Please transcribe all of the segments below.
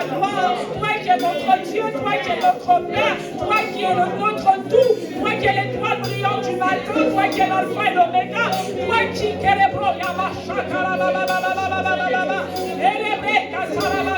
notre gloire, toi qui es notre Dieu, toi qui es notre Père, toi qui es notre tout, toi qui es l'étoile brillante du matin, toi qui es l'alpha et l'oméga, toi qui es le bro,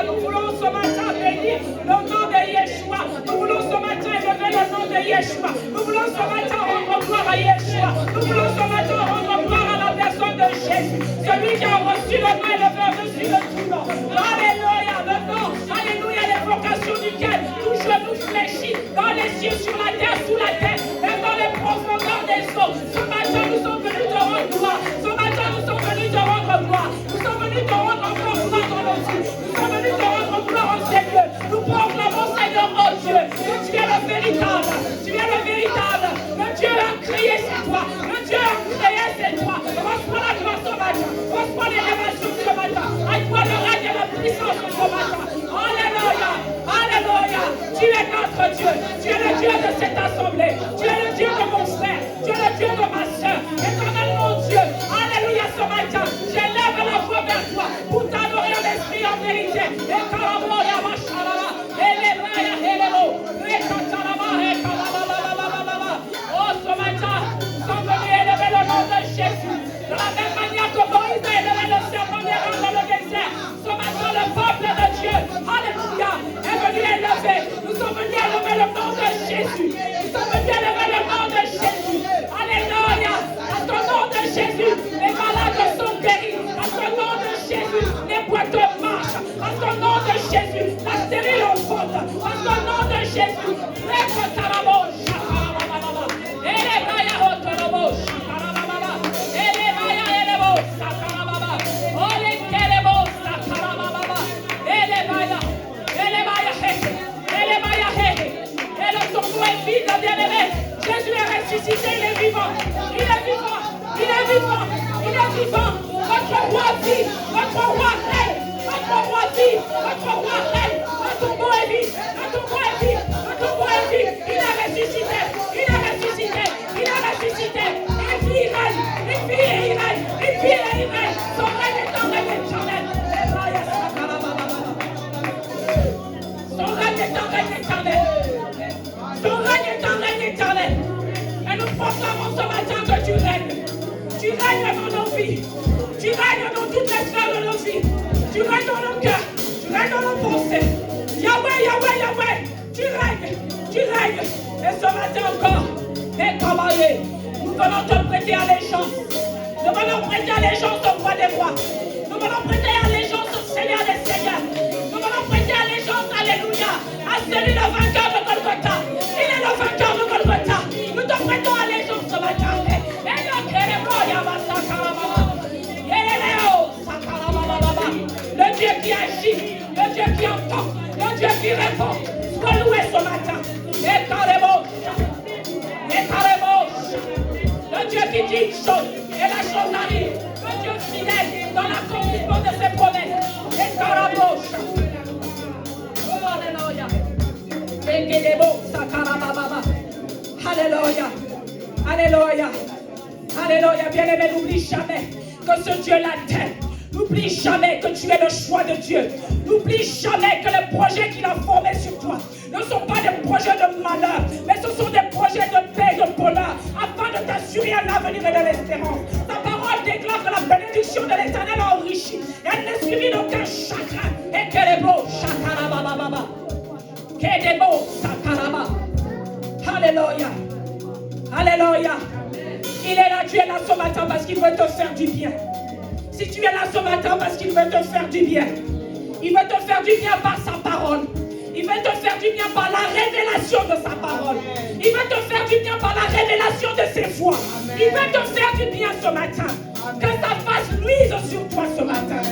nous voulons ce matin bénir le nom de Yeshua, nous voulons ce matin élever le nom de Yeshua, nous voulons ce matin rendre gloire à Yeshua, nous voulons ce matin rendre gloire à la personne de Jésus, celui qui a reçu le nom et le verbe dessus de tout nom. Alléluia, le nom, alléluia, l'évocation duquel tout genou fléchit dans les cieux, sur la terre, sous la terre, même dans les profondeurs des eaux. Ce matin, nous sommes venus te rendre gloire. Ce matin, nous sommes venus te rendre gloire. Nous sommes venus te rendre encore gloire dans nos vies. Nous sommes venus te rendre gloire en ces lieux. Nous proclamons, Seigneur, oh Dieu, que tu es le véritable. Tu es le véritable. Le Dieu a créé, c'est toi. Le Dieu a créé, c'est toi. Reçois la gloire ce matin. Reçois l'élévation ce matin. À toi le règne et la puissance ce matin. Alléluia. Alléluia. Tu es notre Dieu. Tu es le Dieu de cette assemblée. Tu es le Dieu de mon frère. Tu es le Dieu de ma soeur. Éternel mon Dieu. Alléluia ce matin. J'élève la voix vers toi pour t'adorer en esprit en vérité. Et Karaboya Machalala. Et les Braya et les mots. Oh, ce matin, nous sommes venus élever le nom de Jésus. De la même manière que Moïse a élevé le serpent dans le désert. Ce matin, le peuple de Dieu, alléluia, est venu élever. Nous sommes venus élever le nom de Jésus. Nous sommes venus élever le nom de Jésus. Alléluia. À ton nom de Jésus, les malades sont guéris. À ton nom de Jésus, les boiteux marchent. À ton nom de Jésus, la stérile enfante. À ton nom de Jésus, les cotarabos. Jésus est ressuscité, il est vivant. Il est vivant. Il est vivant. Il est vivant. Votre roi vit. Votre roi règne. Votre roi vit. Votre roi règne. Notre roi est vivant. Notre roi est vivant. Notre roi est vivant. Il est ressuscité. Il est ressuscité. Il est ressuscité. Il vit, il règne. Il vit et il règne. Il vit et il règne. Son règne est un règne éternel. Son règne est un règne éternel. Son règne est un règne éternel. Et nous proclamons ce matin que tu règnes. Tu règnes dans nos vies. Tu règnes dans toutes les sphères de nos vies. Tu règnes dans nos cœurs. Tu règnes dans nos pensées. Yahweh, Yahweh, Yahweh. Tu règnes. Tu règnes. Et ce matin encore, nous venons te prêter allégeance. Nous venons prêter allégeance au roi des rois. Nous venons prêter allégeance au Seigneur des seigneurs. Nous venons prêter allégeance, alléluia, à celui le vainqueur de Golgotha. Il est le vainqueur de Golgotha. Nous te prêtons allégeance ce matin. Le Dieu qui agit, le Dieu qui entend, le Dieu qui répond. Sois loué ce matin. Et carrément, le Dieu qui dit une chose et la chose arrive. Le Dieu fidèle dans l'accomplissement de ses promesses. Et carrément. Alléluia. Alléluia. Alléluia. Bien-aimé, n'oublie jamais que ce Dieu-là t'aime. N'oublie jamais que tu es le choix de Dieu. N'oublie jamais que les projets qu'il a formés sur toi ne sont pas des projets de malheur, mais ce sont des projets de paix et de bonheur, afin de t'assurer un avenir et de l'espérance. Ta parole déclare que la bénédiction de l'Éternel a enrichi. Elle n'est suivie d'aucun chagrin. Et qu'elle est beau, chakarabababa. Qu'elle est beau, sakaraba. Alléluia. Alléluia. Il est là, tu es là ce matin parce qu'il veut te faire du bien. Si tu es là ce matin parce qu'il veut te faire du bien, il veut te faire du bien par sa parole. Il veut te faire du bien par la révélation de sa parole. Il veut te faire du bien par la révélation de ses voies. Il veut te faire du bien ce matin. Que sa face luise sur toi ce matin.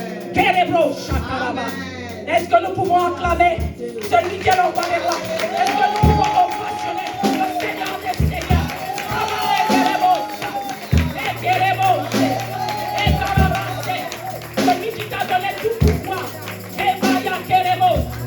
Est-ce que nous pouvons acclamer celui qui est le roi des rois? Est-ce que nous pouvons ovationner le Seigneur des seigneurs? Celui qui t'a donné tout pouvoir.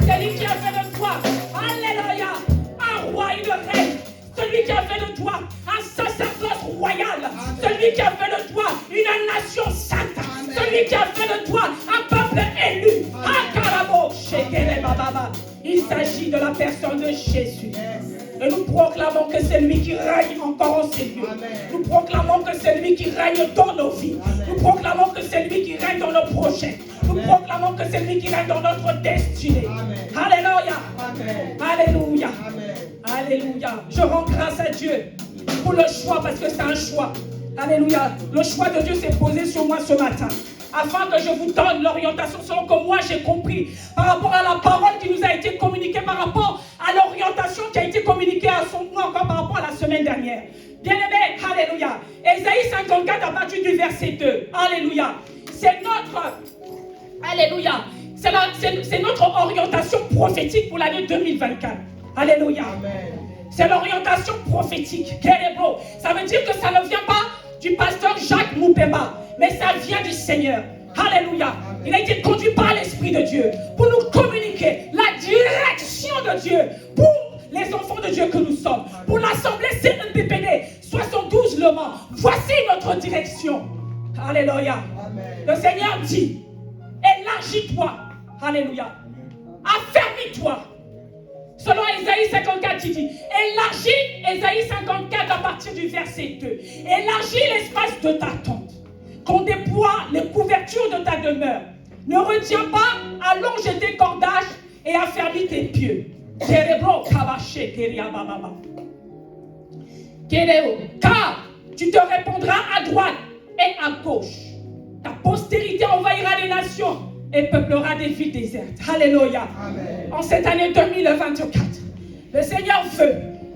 Celui qui a fait de toi, alléluia, un roi et une reine. Celui qui a fait de toi un sacerdoce royal. Celui qui a fait de toi une nation sainte. Celui qui a fait de toi un peuple élu. Akarabo, shekere bababa. s'agit de la personne de Jésus. Et nous proclamons que c'est lui qui règne encore en ces lieux. Nous proclamons que c'est lui qui règne dans nos vies. Nous proclamons que c'est lui qui règne dans nos projets. Nous proclamons que c'est lui qui règne dans notre destinée. Alléluia. Alléluia. Alléluia. Je rends grâce à Dieu pour le choix parce que c'est un choix. Alléluia. Le choix de Dieu s'est posé sur moi ce matin, afin que je vous donne l'orientation selon que moi j'ai compris par rapport à la parole qui nous a été communiquée, par rapport à l'orientation qui a été communiquée à son moi encore par rapport à la semaine dernière. Bien-aimés, alléluia. Ésaïe 54 à partir du verset 2. Alléluia. C'est notre, alléluia, c'est notre orientation prophétique pour l'année 2024. Alléluia. C'est l'orientation prophétique. Ça veut dire que ça ne vient pas du pasteur Jacques Moupema, mais ça vient du Seigneur. Alléluia. Il a été conduit par l'Esprit de Dieu pour nous communiquer la direction de Dieu pour les enfants de Dieu que nous sommes. Pour l'Assemblée CNPPD 72 Le Mans. Voici notre direction. Alléluia. Le Seigneur dit, élargis-toi. Alléluia. Affermis-toi. Selon Ésaïe 54, il dit, élargis Ésaïe 54 à partir du verset 2. Élargis l'espace de ta tente. Qu'on déploie les couvertures de ta demeure. Ne retiens pas, allonge tes cordages et affermis tes pieux. Car tu te répandras à droite et à gauche. Ta postérité envahira les nations et peuplera des villes désertes. Alléluia. Amen. En cette année 2024, le Seigneur veut,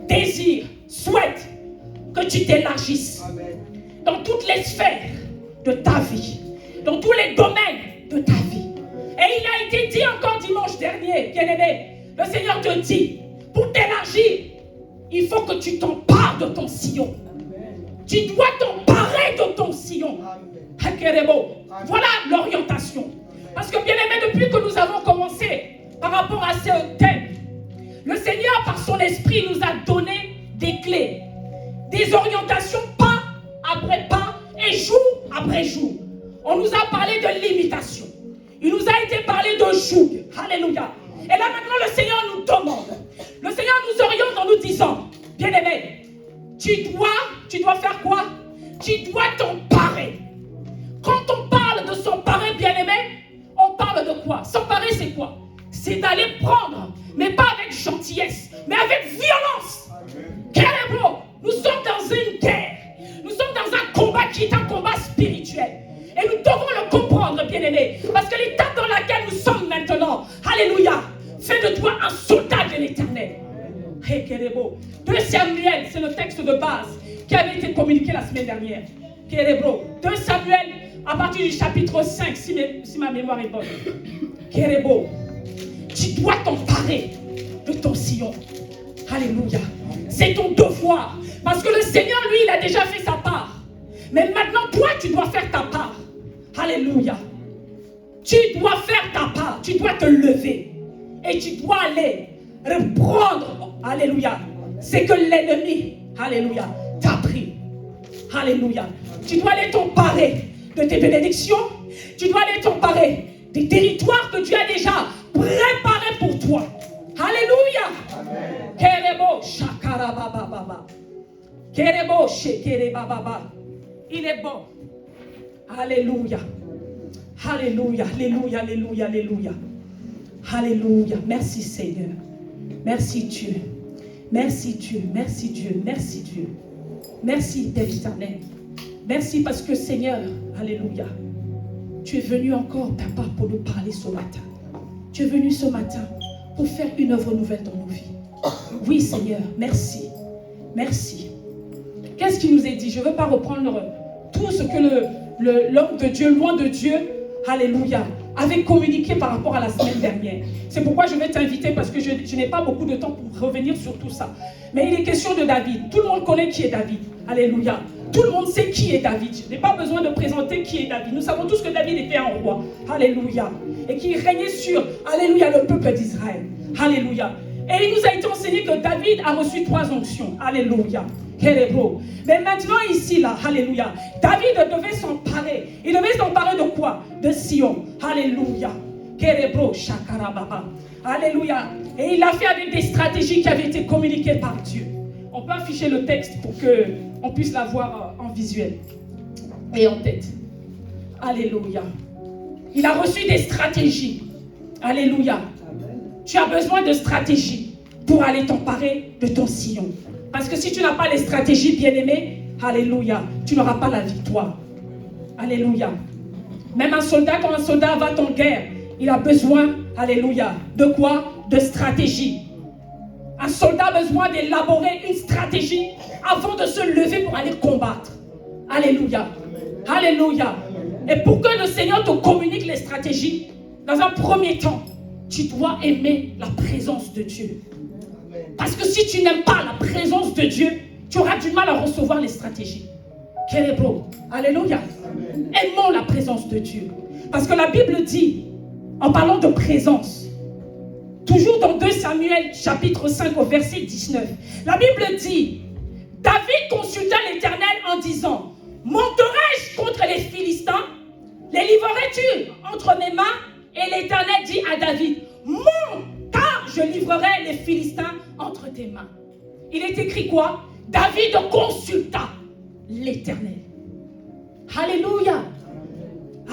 désire, souhaite que tu t'élargisses dans toutes les sphères de ta vie, dans tous les domaines de ta vie. Et il a été dit encore dimanche dernier, bien-aimé, le Seigneur te dit, pour t'élargir, il faut que tu t'empares de ton sillon. Tu dois t'emparer de ton sillon. Voilà l'orientation. Parce que bien-aimé, depuis que nous avons commencé par rapport à ce thème, le Seigneur, par son esprit, nous a donné des clés, des orientations pas après pas et jour après jour. On nous a parlé de limitation. Il nous a été parlé de joug. Alléluia. Et là maintenant, le Seigneur nous demande, le Seigneur nous oriente en nous disant, bien-aimé, tu dois faire quoi? Tu dois t'emparer. Quand on parle de s'emparer, bien-aimé, on parle de quoi? S'emparer, c'est quoi? C'est d'aller prendre, mais pas avec gentillesse, mais avec violence. Carrément, nous sommes dans une guerre. Nous sommes dans un combat qui est un combat spirituel. Et nous devons le comprendre, bien-aimé. Parce que l'étape dans laquelle nous sommes maintenant, alléluia, fait de toi un soldat de l'éternel. 2 Samuel, c'est le texte de base qui avait été communiqué la semaine dernière. 2 Samuel, à partir du chapitre 5, si ma mémoire est bonne. Tu dois t'emparer de ton sillon. Alléluia. C'est ton devoir. Parce que le Seigneur, lui, il a déjà fait sa part. Mais maintenant, toi, tu dois faire ta part. Alléluia. Tu dois faire ta part. Tu dois te lever. Et tu dois aller reprendre. Alléluia. C'est que l'ennemi, alléluia, t'a pris. Alléluia. Tu dois aller t'emparer de tes bénédictions. Tu dois aller t'emparer des territoires que Dieu a déjà préparés pour toi. Alléluia. Kerebo shakara baba baba. Kerebo shekere baba baba. Il est bon. Alléluia. Alléluia. Alléluia. Alléluia. Alléluia. Alléluia. Merci Seigneur. Merci Dieu. Merci Dieu. Merci Dieu. Merci Dieu. Merci Père éternel. Merci parce que Seigneur, alléluia, tu es venu encore, Papa, pour nous parler ce matin. Tu es venu ce matin pour faire une œuvre nouvelle dans nos vies. Oui Seigneur, merci. Merci. Qu'est-ce qui nous est dit? Je ne veux pas reprendre tout ce que l'homme de Dieu, loin de Dieu, alléluia, avait communiqué par rapport à la semaine dernière. C'est pourquoi je vais t'inviter parce que je n'ai pas beaucoup de temps pour revenir sur tout ça. Mais il est question de David. Tout le monde connaît qui est David. Alléluia. Tout le monde sait qui est David. Je n'ai pas besoin de présenter qui est David. Nous savons tous que David était un roi. Alléluia. Et qu'il régnait sur, alléluia, le peuple d'Israël. Alléluia. Et il nous a été enseigné que David a reçu 3 onctions. Alléluia. Mais maintenant ici, là, alléluia, David devait s'emparer. Il devait s'emparer de quoi? De Sion. Alléluia. Kerebro Shakarababa. Alléluia. Et il l'a fait avec des stratégies qui avaient été communiquées par Dieu. On peut afficher le texte pour qu'on puisse l'avoir en visuel et en tête. Alléluia. Il a reçu des stratégies. Alléluia. Tu as besoin de stratégies pour aller t'emparer de ton sillon. Parce que si tu n'as pas les stratégies, bien-aimé, alléluia, tu n'auras pas la victoire. Alléluia. Même un soldat, quand un soldat va en guerre, il a besoin, alléluia, de quoi? De stratégie. Un soldat a besoin d'élaborer une stratégie avant de se lever pour aller combattre. Alléluia. Alléluia. Et pour que le Seigneur te communique les stratégies, dans un premier temps, tu dois aimer la présence de Dieu. Parce que si tu n'aimes pas la présence de Dieu, tu auras du mal à recevoir les stratégies. Kérébo. Alléluia. Aimons la présence de Dieu. Parce que la Bible dit, en parlant de présence, toujours dans 2 Samuel chapitre 5 au verset 19, la Bible dit, David consulta l'Éternel en disant, monterai-je contre les Philistins? Les livrerai-tu entre mes mains? Et l'Éternel dit à David, monte, car je livrerai les Philistins entre tes mains. Il est écrit quoi? David consulta l'Éternel. Alléluia.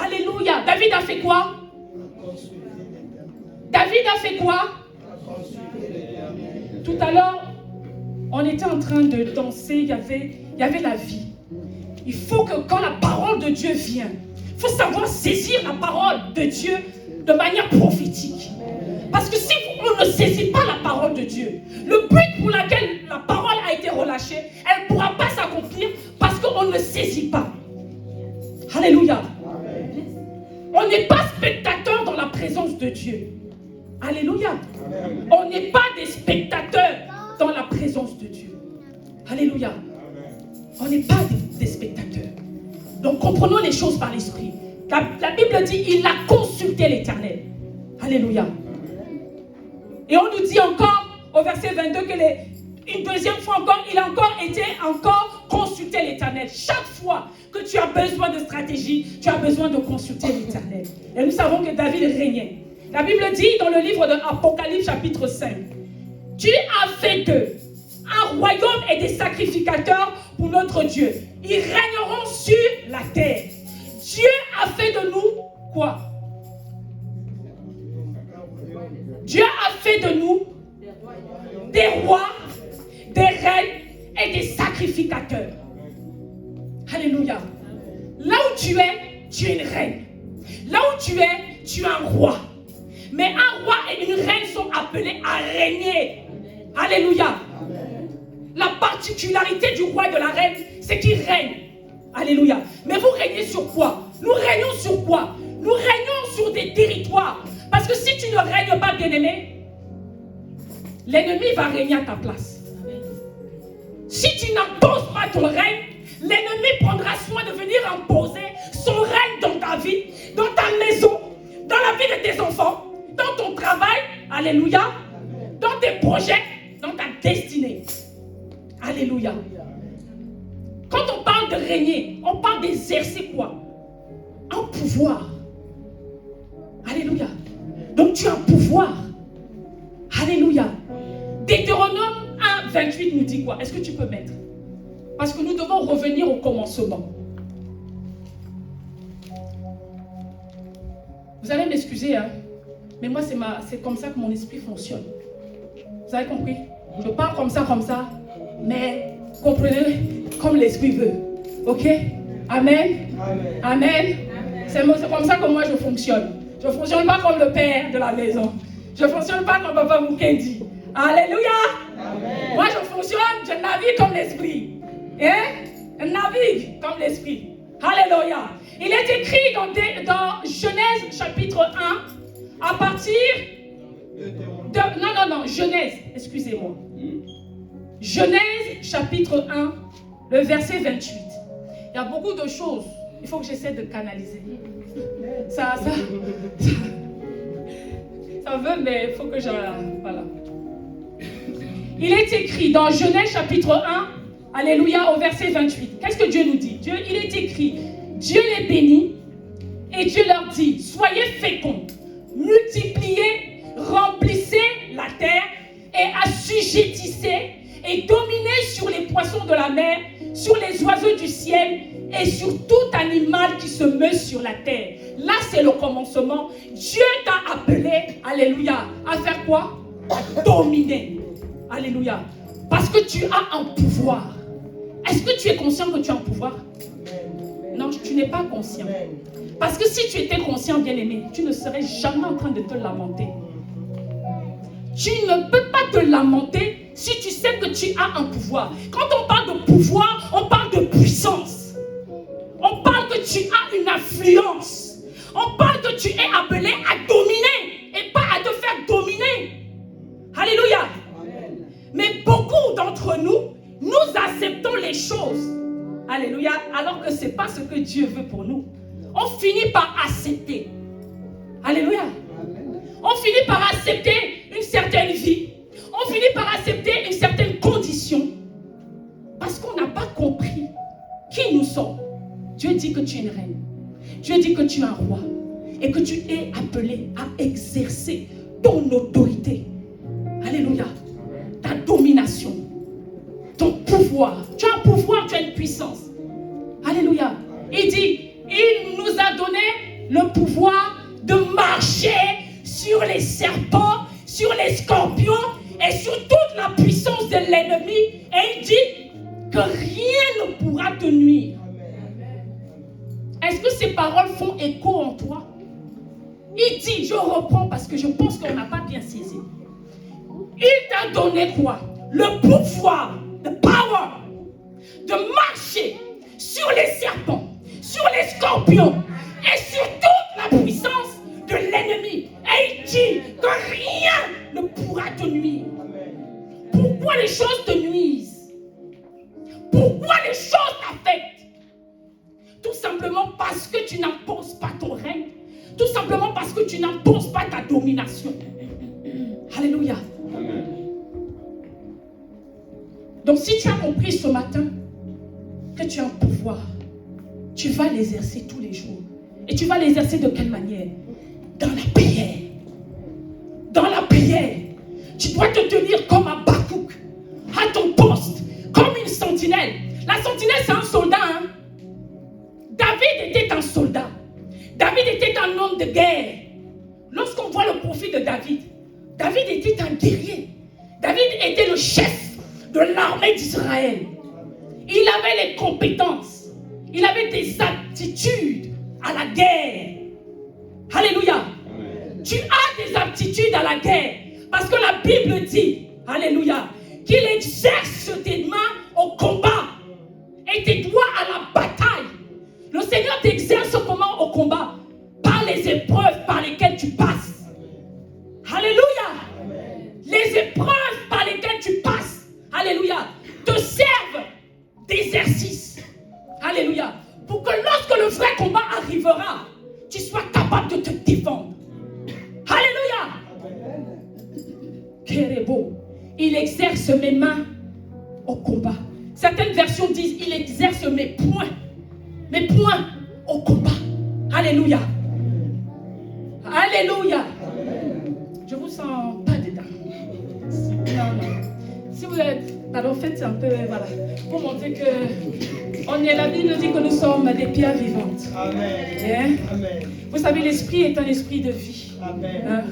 Alléluia. David a fait quoi? David a fait quoi? Tout à l'heure, on était en train de danser, il y avait la vie. Il faut que quand la parole de Dieu vient, il faut savoir saisir la parole de Dieu de manière prophétique. Parce que si on ne saisit pas la parole de Dieu, le but pour lequel la parole a été relâchée, elle ne pourra pas s'accomplir parce qu'on ne saisit pas. Alléluia. On n'est pas spectateur dans la présence de Dieu. Alléluia. On n'est pas des spectateurs dans la présence de Dieu. Alléluia. On n'est pas des spectateurs. Donc comprenons les choses par l'esprit. La Bible dit, il a consulté l'Éternel. Alléluia. Et on nous dit encore au verset 22 que une deuxième fois encore, il a encore été consulté l'Éternel. Chaque fois que tu as besoin de stratégie, tu as besoin de consulter l'Éternel. Et nous savons que David régnait. La Bible dit dans le livre de Apocalypse chapitre 5, Dieu a fait d'eux un royaume et des sacrificateurs pour notre Dieu. Ils régneront sur la terre. Dieu a fait de nous quoi? Dieu a fait de nous des rois, des reines et des sacrificateurs. Alléluia. Là où tu es une reine. Là où tu es un roi. Mais un roi et une reine sont appelés à régner. Alléluia. La particularité du roi et de la reine, c'est qu'ils règnent. Alléluia. Mais vous régnez sur quoi? Nous régnons sur quoi? Nous régnons sur des territoires. Parce que si tu ne règnes pas, bien-aimé, l'ennemi va régner à ta place. Si tu n'imposes pas ton règne, l'ennemi prendra soin de venir imposer son règne dans ta vie, dans ta maison, dans la vie de tes enfants, dans ton travail, alléluia, dans tes projets, dans ta destinée. Alléluia. Quand on parle de régner, on parle d'exercer quoi? Un pouvoir. Alléluia. Donc tu as un pouvoir. Alléluia. Deutéronome 1, 28 nous dit quoi? Est-ce que tu peux mettre? Parce que nous devons revenir au commencement. Vous allez m'excuser, hein? Mais moi, c'est comme ça que mon esprit fonctionne. Vous avez compris? Je parle comme ça, mais comprenez comme l'esprit veut. Ok? Amen? Amen. Amen. C'est comme ça que moi je fonctionne. Je ne fonctionne pas comme le père de la maison. Je ne fonctionne pas comme Papa Mukendi. Alléluia. Amen. Moi je fonctionne, je navigue comme l'esprit. Je navigue comme l'esprit. Alléluia. Il est écrit dans Genèse chapitre 1, à partir de... Non, Genèse, excusez-moi. Genèse chapitre 1, le verset 28. Il y a beaucoup de choses. Il faut que j'essaie de canaliser. Ça veut, mais il faut que je... Voilà. Il est écrit dans Genèse chapitre 1, alléluia, au verset 28. Qu'est-ce que Dieu nous dit? Il est écrit, Dieu les bénit et Dieu leur dit, soyez féconds, multipliez, remplissez la terre et assujettissez et dominez sur les poissons de la mer, sur les oiseaux du ciel et sur tout animal qui se meut sur la terre. Là, c'est le commencement. Dieu t'a appelé, alléluia, à faire quoi? À dominer. Alléluia. Parce que tu as un pouvoir. Est-ce que tu es conscient que tu as un pouvoir? Non, tu n'es pas conscient. Parce que si tu étais conscient, bien-aimé, tu ne serais jamais en train de te lamenter. Tu ne peux pas te lamenter si tu sais que tu as un pouvoir. Quand on parle de pouvoir, on parle de puissance. On parle que tu as une influence. On parle que tu es appelé à dominer et pas à te faire dominer. Alléluia. Amen. Mais beaucoup d'entre nous, nous acceptons les choses. Alléluia. Alors que ce n'est pas ce que Dieu veut pour nous. On finit par accepter. Alléluia. Amen. On finit par accepter une certaine vie. On finit par accepter une certaine condition. Parce qu'on n'a pas compris qui nous sommes. Dieu dit que tu es une reine. Dieu dit que tu es un roi. Et que tu es appelé à exercer ton autorité. Alléluia. Ta domination. Ton pouvoir. Tu as un pouvoir, tu as une puissance. Alléluia. Il dit, il nous a donné le pouvoir de marcher sur les serpents, sur les scorpions et sur toute la puissance de l'ennemi. Et il dit que rien ne pourra te nuire. Est-ce que ces paroles font écho en toi? Il dit, je reprends parce que je pense qu'on n'a pas bien saisi. Il t'a donné quoi? Le pouvoir, the power, de marcher sur les serpents, sur les scorpions et sur toute la puissance de l'ennemi. Et il dit que rien ne pourra te nuire. Pourquoi les choses te nuisent? Pourquoi les choses t'affectent? Tout simplement parce que tu n'imposes pas ton règne. Tout simplement parce que tu n'imposes pas ta domination. Alléluia. Amen. Donc si tu as compris ce matin que tu as un pouvoir, tu vas l'exercer tous les jours. Et tu vas l'exercer de quelle manière? Dans la prière. Dans la prière. Tu dois te tenir comme un Habakkuk, à ton poste, comme une sentinelle. La sentinelle, c'est un soldat. Hein? David était un soldat. David était un homme de guerre. Lorsqu'on voit le profil de David, David était un guerrier. David était le chef de l'armée d'Israël. Il avait les compétences. Il avait des aptitudes à la guerre. Alléluia. Amen. Tu as des aptitudes à la guerre. Parce que la Bible dit, alléluia, qu'il exerce tes mains au combat et tes doigts à la bataille. Le Seigneur t'exerce comment au combat? Par les épreuves par lesquelles tu passes. Alléluia. Amen. Les épreuves par lesquelles tu passes, alléluia, te servent d'exercice. Alléluia. Pour que lorsque le vrai combat arrivera, tu sois capable de te défendre. Alléluia. Kérébo. Il exerce mes mains au combat. Certaines versions disent, il exerce mes poings au combat. Alléluia. Alléluia. Je vous sens pas dedans. Non. Si vous êtes, alors faites un peu, voilà, pour montrer que la Bible dit que nous sommes des pierres vivantes. Amen. Amen. Vous savez, l'esprit est un esprit de vie. Amen. Hein?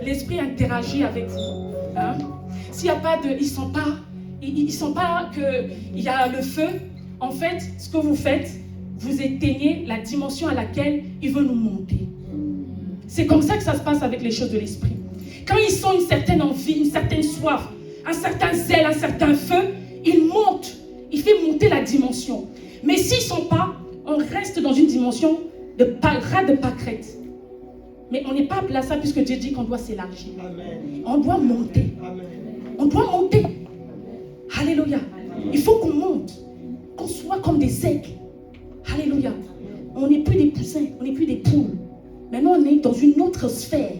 L'esprit interagit avec vous. Hein? S'il n'y a pas de, il sent pas qu'il y a le feu. En fait, ce que vous faites, vous éteignez la dimension à laquelle il veut nous monter. C'est comme ça que ça se passe avec les choses de l'esprit. Quand ils sont une certaine envie, une certaine soif, un certain zèle, un certain feu, il monte. Il fait monter la dimension. Mais s'ils ne sont pas, on reste dans une dimension de pâquerette. Mais on n'est pas appelé à ça puisque Dieu dit qu'on doit s'élargir. Amen. On doit monter. Amen. On doit monter. Alléluia. Amen. Il faut qu'on monte. Qu'on soit comme des aigles. Alléluia. On n'est plus des poussins, on n'est plus des poules. Maintenant, on est dans une autre sphère.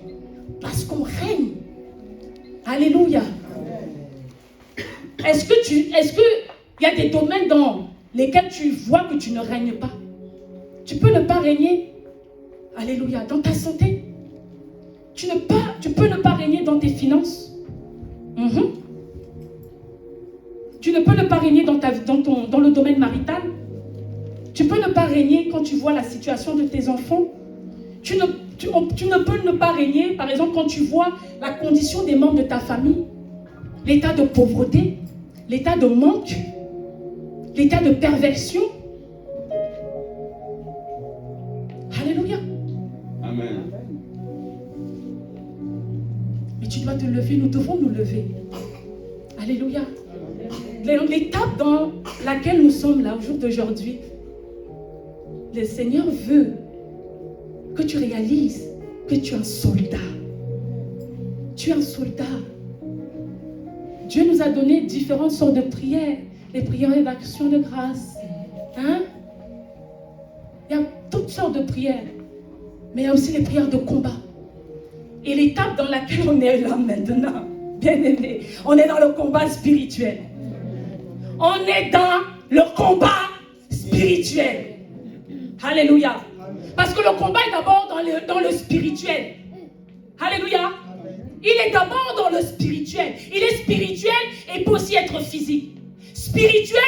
Parce qu'on règne. Alléluia. Est-ce que il y a des domaines dans lesquels tu vois que tu ne règnes pas? Tu peux ne pas régner. Alléluia. Dans ta santé. Tu peux ne pas régner dans tes finances. Tu ne peux ne pas régner dans le domaine marital. Tu peux ne pas régner quand tu vois la situation de tes enfants. Tu ne peux ne pas régner, par exemple, quand tu vois la condition des membres de ta famille, l'état de pauvreté, l'état de manque, l'état de perversion. Alléluia. Amen. Mais tu dois te lever, nous devons nous lever. Alléluia. L'étape dans laquelle nous sommes là, au jour d'aujourd'hui, le Seigneur veut que tu réalises que tu es un soldat. Tu es un soldat. Dieu nous a donné différentes sortes de prières. Les prières d'action de grâce. Hein? Il y a toutes sortes de prières. Mais il y a aussi les prières de combat. Et l'étape dans laquelle on est là maintenant, bien aimé, on est dans le combat spirituel. On est dans le combat spirituel. Alléluia. Parce que le combat est d'abord dans le spirituel. Alléluia. Il est d'abord dans le spirituel. Il est spirituel et peut aussi être physique. Spirituel,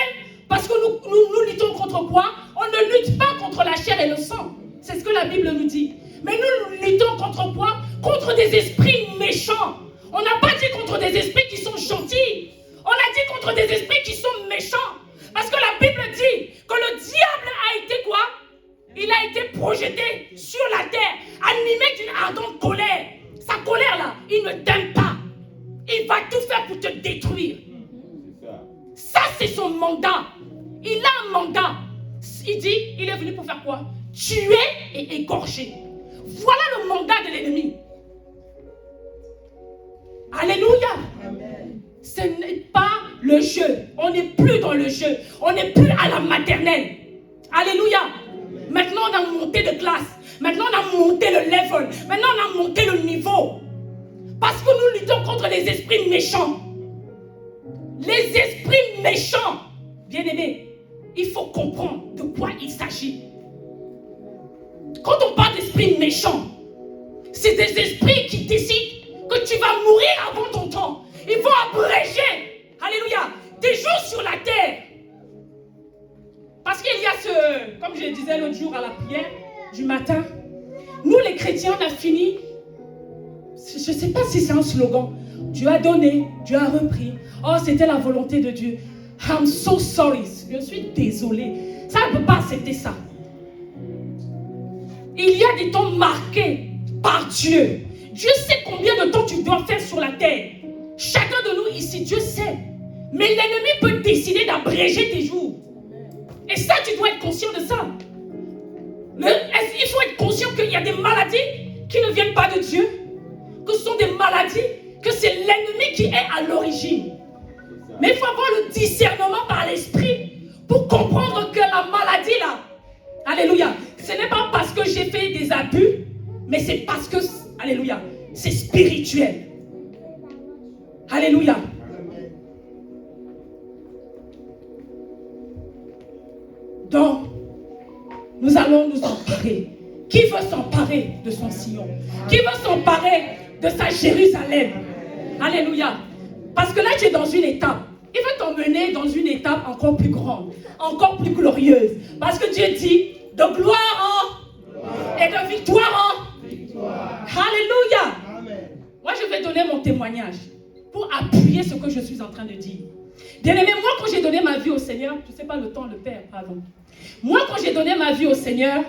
parce que nous luttons contre quoi? On ne lutte pas contre la chair et le sang. C'est ce que la Bible nous dit. Mais nous luttons contre quoi? Contre des esprits méchants. On n'a pas dit contre des esprits qui sont gentils. On a dit contre des esprits qui sont méchants. Parce que la Bible dit que le diable a été quoi? Il a été projeté sur la terre, animé d'une ardente colère. Sa colère là, il ne t'aime pas. Il va tout faire pour te détruire. Ça, c'est son mandat. Il a un mandat. Il dit, il est venu pour faire quoi? Tuer et égorger. Voilà le mandat de l'ennemi. Alléluia. Amen. Ce n'est pas le jeu. On n'est plus dans le jeu. On n'est plus à la maternelle. Alléluia. Amen. Maintenant, on a monté de classe. Maintenant, on a monté le level. Maintenant, on a monté le niveau. Parce que nous luttons contre les esprits méchants. Les esprits méchants. Bien-aimés, il faut comprendre de quoi il s'agit. Quand on parle d'esprits méchants, c'est des esprits qui décident que tu vas mourir avant ton temps. Ils vont abréger, alléluia, tes jours sur la terre. Parce qu'il y a comme je disais l'autre jour à la prière du matin, nous les chrétiens, on a fini, je ne sais pas si c'est un slogan, Dieu a donné, Dieu a repris, oh c'était la volonté de Dieu. I'm so sorry, je suis désolé, ça ne peut pas accepter ça. Il y a des temps marqués par Dieu. Dieu sait combien de temps tu dois faire sur la terre. Chacun de nous ici, Dieu sait. Mais l'ennemi peut décider d'abréger tes jours. Et ça, tu dois être conscient de ça. Il faut être conscient qu'il y a des maladies qui ne viennent pas de Dieu. Que ce sont des maladies, que c'est l'ennemi qui est à l'origine. Mais il faut avoir le discernement par l'esprit pour comprendre que la maladie là, alléluia, ce n'est pas parce que j'ai fait des abus, mais c'est parce que, alléluia, c'est spirituel. Alléluia. Donc, nous allons nous emparer. Qui veut s'emparer de son Sion? Qui veut s'emparer de sa Jérusalem? Alléluia. Parce que là, tu es dans une étape. Il veut t'emmener dans une étape encore plus grande, encore plus glorieuse. Parce que Dieu dit, de gloire et de victoire en victoire. Alléluia. Amen. Moi, je vais donner mon témoignage pour appuyer ce que je suis en train de dire. Bien-aimé, moi, quand j'ai donné ma vie au Seigneur, je ne sais pas le temps le père, pardon. Moi, quand j'ai donné ma vie au Seigneur,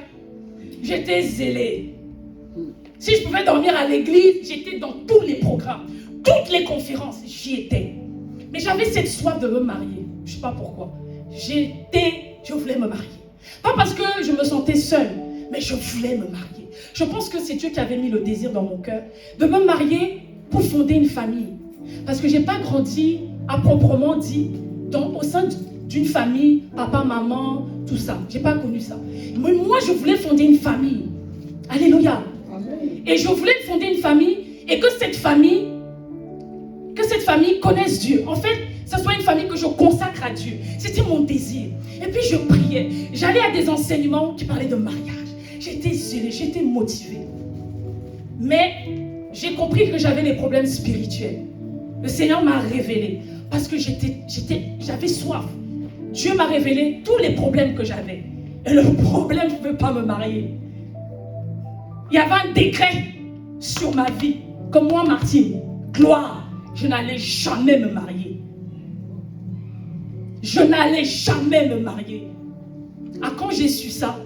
j'étais zélée. Si je pouvais dormir à l'église, j'étais dans tous les programmes, toutes les conférences, j'y étais. Mais j'avais cette soif de me marier. Je ne sais pas pourquoi. Je voulais me marier. Pas parce que je me sentais seule, mais je voulais me marier. Je pense que c'est Dieu qui avait mis le désir dans mon cœur de me marier pour fonder une famille. Parce que je n'ai pas grandi à proprement dit au sein d'une famille, papa, maman, tout ça. Je n'ai pas connu ça. Mais moi, je voulais fonder une famille. Alléluia. Et je voulais fonder une famille et que cette famille connaisse Dieu. En fait, ce soit une famille que je consacre à Dieu. C'était mon désir. Et puis je priais. J'allais à des enseignements qui parlaient de mariage. J'étais zélée, j'étais motivée. Mais j'ai compris que j'avais des problèmes spirituels. Le Seigneur m'a révélé parce que j'avais soif. Dieu m'a révélé tous les problèmes que j'avais. Et le problème, je ne veux pas me marier. Il y avait un décret sur ma vie. Comme moi, Martine, gloire, je n'allais jamais me marier. Je n'allais jamais me marier. Quand j'ai su ça,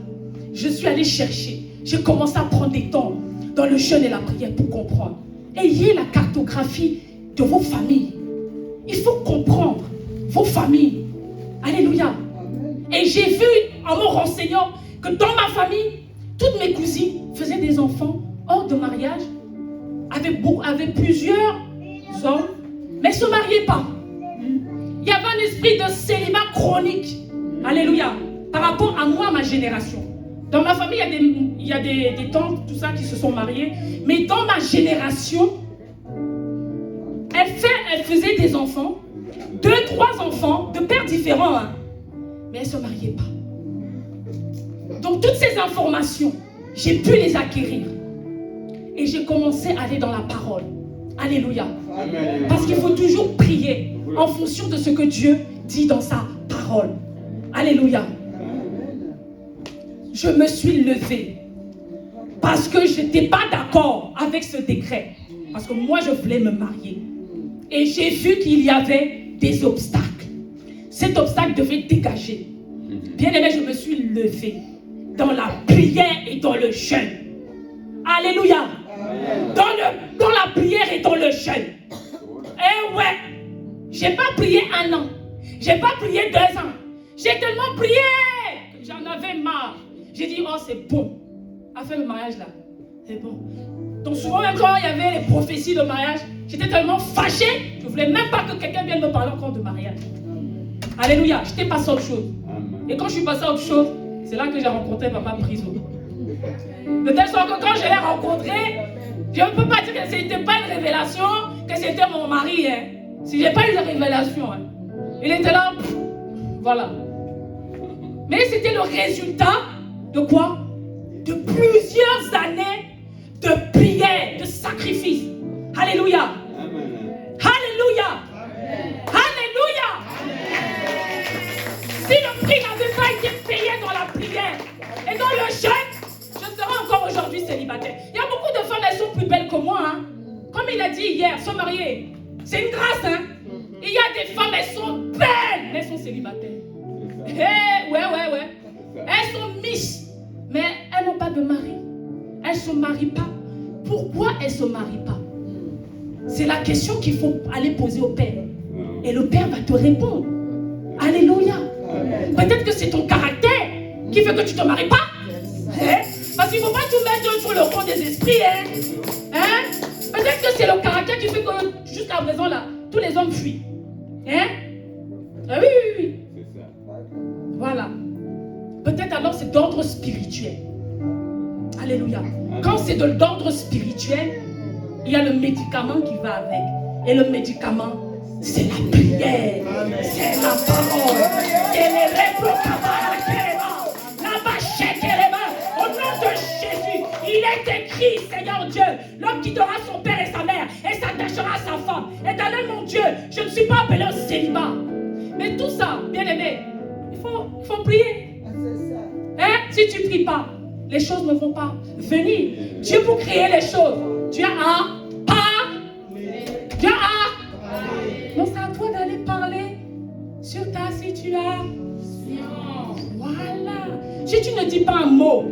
je suis allée chercher. J'ai commencé à prendre des temps dans le jeûne et la prière pour comprendre. Ayez la cartographie de vos familles. Il faut comprendre vos familles. Alléluia. Et j'ai vu en me renseignant que dans ma famille, toutes mes cousines faisaient des enfants hors de mariage, avec plusieurs hommes, mais ne se mariaient pas. Il y avait un esprit de célibat chronique. Alléluia. Par rapport à moi, ma génération. Dans ma famille, il y a des tantes, tout ça, qui se sont mariées. Mais dans ma génération, elle faisait des enfants, 2, 3 enfants, de pères différents, hein, mais elle ne se mariait pas. Donc toutes ces informations, j'ai pu les acquérir. Et j'ai commencé à aller dans la parole. Alléluia. Amen. Parce qu'il faut toujours prier en fonction de ce que Dieu dit dans sa parole. Alléluia. Je me suis levée parce que je n'étais pas d'accord avec ce décret. Parce que moi, je voulais me marier. Et j'ai vu qu'il y avait des obstacles. Cet obstacle devait dégager. Bien aimé, je me suis levée dans la prière et dans le jeûne. Alléluia. Dans la prière et dans le jeûne. Eh ouais, j'ai pas prié 1 an. J'ai pas prié 2 ans. J'ai tellement prié. J'en avais marre. J'ai dit, oh c'est bon. À faire le mariage là. C'est bon. Donc souvent même quand il y avait les prophéties de mariage, j'étais tellement fâchée, je ne voulais même pas que quelqu'un vienne me parler encore de mariage. Alléluia, j'étais passée à autre chose. Et quand je suis passée à autre chose, c'est là que j'ai rencontré Papa Priso. De telle sorte que quand je l'ai rencontré, je ne peux pas dire que ce n'était pas une révélation, que c'était mon mari. Hein. Si je n'ai pas eu de révélation, hein. Il était là, voilà. Mais c'était le résultat de quoi? De plusieurs années de prière, de sacrifice. Alléluia. Amen. Alléluia. Amen. Alléluia. Amen. Si le prix n'avait pas été payé dans la prière et dans le jeûne, je serais encore aujourd'hui célibataire. Il y a beaucoup de femmes, elles sont plus belles que moi. Hein. Comme il a dit hier, se marier, c'est une grâce. Hein. Il y a des femmes, elles sont belles, mais elles sont célibataires. Hey, ouais. Elles sont miches, mais elles n'ont pas de mari. Elles ne se marient pas. Pourquoi elles ne se marient pas? C'est la question qu'il faut aller poser au Père. Et le Père va te répondre. Alléluia. Peut-être que c'est ton caractère qui fait que tu ne te maries pas. Hein? Parce qu'il ne faut pas tout mettre sur le compte des esprits. Hein? Peut-être que c'est le caractère qui fait que jusqu'à présent, là, tous les hommes fuient. Hein? Ah oui. Voilà. Peut-être alors c'est d'ordre spirituel. Alléluia. Quand c'est de l'ordre spirituel, il y a le médicament qui va avec. Et le médicament, c'est la prière. C'est la parole. C'est les au nom de Jésus, il est écrit, Seigneur Dieu, l'homme quittera son père et sa mère et s'attachera à sa femme. Éternel mon Dieu, je ne suis pas appelé au célibat. Mais tout ça, bien aimé, il faut prier. Hein? Si tu ne pries pas, les choses ne vont pas venir. Dieu pour créer les choses. Dieu a Dieu a. Donc c'est à toi d'aller parler sur ta situation. Voilà. Si tu ne dis pas un mot,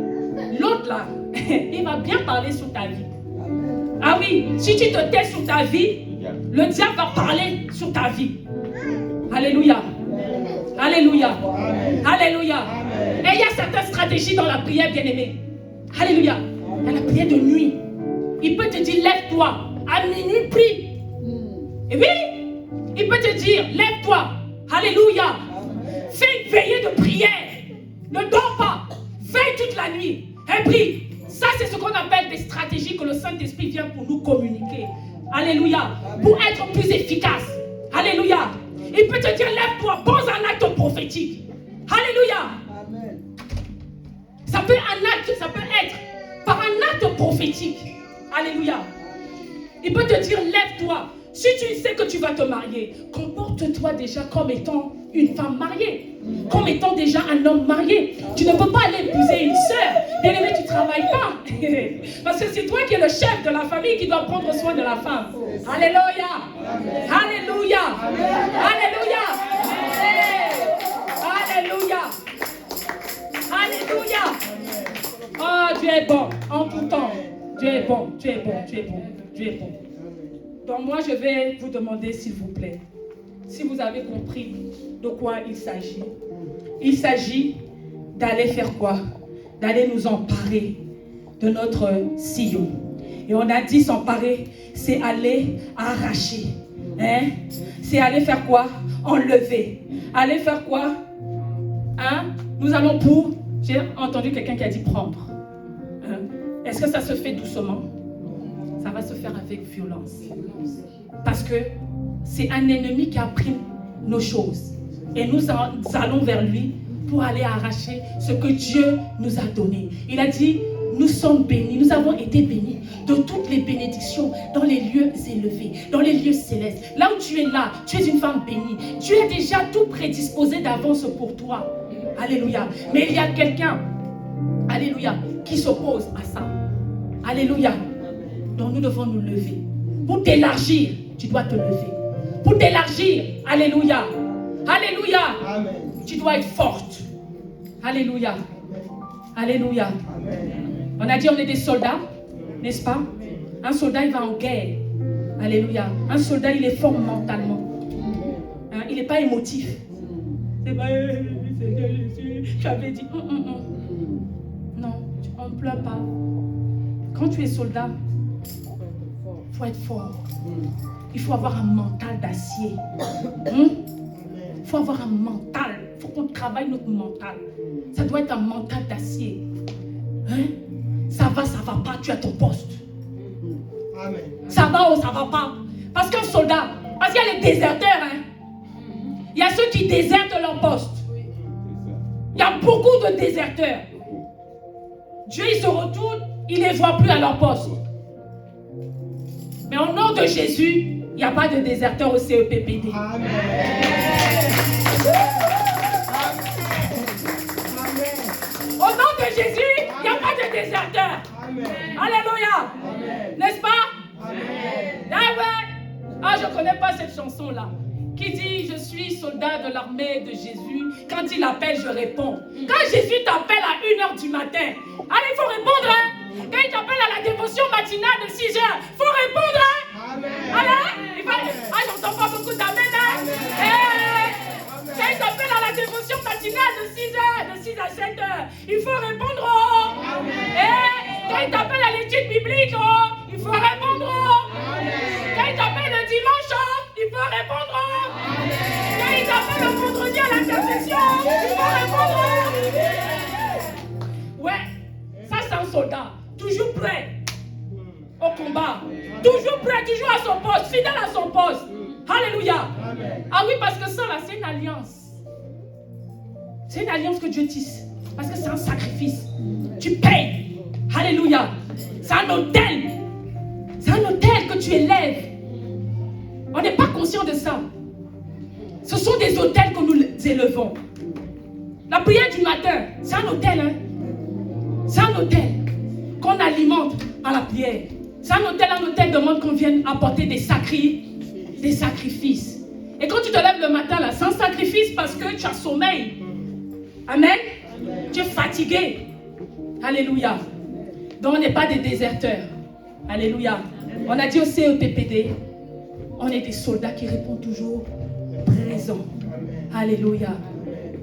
l'autre là, il va bien parler sur ta vie. Ah oui, si tu te tais sur ta vie, le diable va parler sur ta vie. Alléluia. Alléluia. Alléluia. Et il y a certaines stratégies dans la prière, bien-aimée. Alléluia. Il y a la prière de nuit. Il peut te dire, lève-toi. À minuit, prie. Et oui, il peut te dire, lève-toi. Alléluia. Fais une veillée de prière. Ne dors pas. Veille toute la nuit. Et prie. Ça, c'est ce qu'on appelle des stratégies que le Saint-Esprit vient pour nous communiquer. Alléluia. Pour être plus efficace. Alléluia. Il peut te dire, lève-toi, pose un acte prophétique. Alléluia. Amen. Ça peut être par un acte prophétique. Alléluia. Il peut te dire, lève-toi. Si tu sais que tu vas te marier, comporte-toi déjà comme étant une femme mariée, comme étant déjà un homme marié. Tu ne peux pas aller épouser une sœur. Bien aimé, tu ne travailles pas. Parce que c'est toi qui es le chef de la famille qui doit prendre soin de la femme. Alléluia. Alléluia. Alléluia. Alléluia. Alléluia. Oh, Dieu est bon en tout temps. Dieu est bon, Dieu est bon, Dieu est bon, Dieu est bon. Donc moi, je vais vous demander, s'il vous plaît, si vous avez compris de quoi il s'agit. Il s'agit d'aller faire quoi? D'aller nous emparer de notre sillon. Et on a dit s'emparer, c'est aller arracher. Hein? C'est aller faire quoi? Enlever. Aller faire quoi? Hein? Nous allons pour... J'ai entendu quelqu'un qui a dit prendre. Hein? Est-ce que ça se fait doucement? Ça va se faire avec violence. Parce que c'est un ennemi qui a pris nos choses. Et nous allons vers lui pour aller arracher ce que Dieu nous a donné. Il a dit, nous sommes bénis, nous avons été bénis de toutes les bénédictions dans les lieux élevés, dans les lieux célestes. Là où tu es là, tu es une femme bénie. Dieu est déjà tout prédisposé d'avance pour toi. Alléluia. Mais il y a quelqu'un, alléluia, qui s'oppose à ça. Alléluia. Donc nous devons nous lever. Pour t'élargir, tu dois te lever. Pour t'élargir, alléluia. Alléluia. Amen. Tu dois être forte. Alléluia. Alléluia. Amen. On a dit on est des soldats, n'est-ce pas? Un soldat, il va en guerre. Alléluia. Un soldat, il est fort mentalement. Hein? Il n'est pas émotif. C'est pas, Seigneur Jésus, j'avais dit, Non, on ne pleure pas. Quand tu es soldat, il faut être fort. Il faut avoir un mental d'acier. Il faut avoir un mental. Il faut qu'on travaille notre mental. Ça doit être un mental d'acier. Hein? Ça va pas, tu as ton poste. Amen. Ça va ou ça va pas. Parce qu'un soldat, parce qu'il y a les déserteurs. Hein? Il y a ceux qui désertent leur poste. Il y a beaucoup de déserteurs. Dieu, il se retourne, il ne les voit plus à leur poste. Mais au nom de Jésus, il n'y a pas de déserteurs au CEPPD. Amen. Au nom de Jésus, il n'y a pas de déserteurs. Amen. Alléluia. Amen. N'est-ce pas? Amen. Ah, je ne connais pas cette chanson-là. Qui dit, je suis soldat de l'armée de Jésus. Quand il appelle, je réponds. Quand Jésus t'appelle à 1h du matin, allez, il faut répondre. Hein? Quand il t'appelle à la dévotion matinale de 6h, il faut répondre. Hein? Amen. Allez, ah, j'entends pas beaucoup d'amen. Hein? Quand il t'appelle à la dévotion matinale de 6h, de 6 à 7h, il faut répondre. Quand il t'appelle à l'étude biblique, il faut répondre. Quand il t'appelle le dimanche, il faut répondre. Quand il t'appelle le vendredi à l'intercession, il faut répondre. Ouais, ça c'est un soldat, toujours prêt au combat, toujours prêt, toujours à son poste, fidèle à son poste. Alléluia. Ah oui, parce que ça là, c'est une alliance. C'est une alliance que Dieu tisse. Parce que c'est un sacrifice. Tu payes. Alléluia. C'est un autel. C'est un autel que tu élèves. On n'est pas conscient de ça. Ce sont des autels que nous élevons. La prière du matin, c'est un autel. Hein? C'est un autel qu'on alimente à la prière. C'est un autel demande qu'on vienne apporter des sacrifices. Et quand tu te lèves le matin, là, c'est un sacrifice parce que tu as sommeil. Amen. Amen. Tu es fatigué. Alléluia. Donc on n'est pas des déserteurs. Alléluia. Amen. On a dit au CEPPD, on est des soldats qui répondent toujours présents. Alléluia.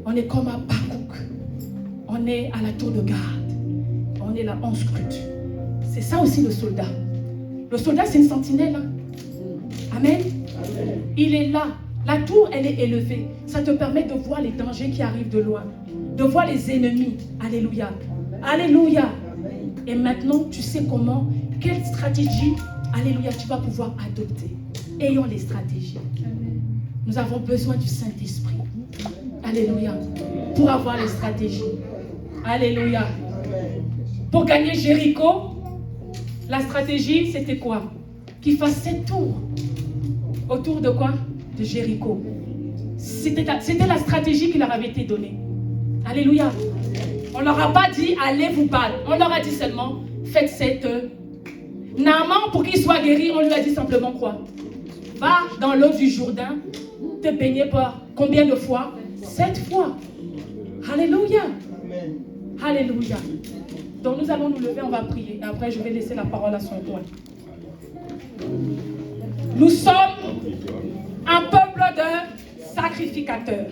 On est comme à Bakouk. On est à la tour de garde. On est là, on scrute. C'est ça aussi le soldat. Le soldat, c'est une sentinelle. Hein? Amen. Amen. Il est là. La tour, elle est élevée. Ça te permet de voir les dangers qui arrivent de loin. De voir les ennemis. Alléluia. Alléluia. Et maintenant, tu sais comment, quelle stratégie, alléluia, tu vas pouvoir adopter. Ayons les stratégies. Nous avons besoin du Saint-Esprit. Alléluia. Pour avoir les stratégies. Alléluia. Pour gagner Jéricho, la stratégie, c'était quoi? qu'il fasse 7 tours. Autour de quoi? De Jéricho. C'était la stratégie qui leur avait été donnée. Alléluia. On ne leur a pas dit, allez vous battre. On leur a dit seulement, faites 7. Naaman, pour qu'il soit guéri, on lui a dit simplement quoi? Va dans l'eau du Jourdain, te baigner par combien de fois? 7 fois. Alléluia. Alléluia. Donc nous allons nous lever, on va prier. Et après, je vais laisser la parole à son roi. Nous sommes un peuple de sacrificateurs.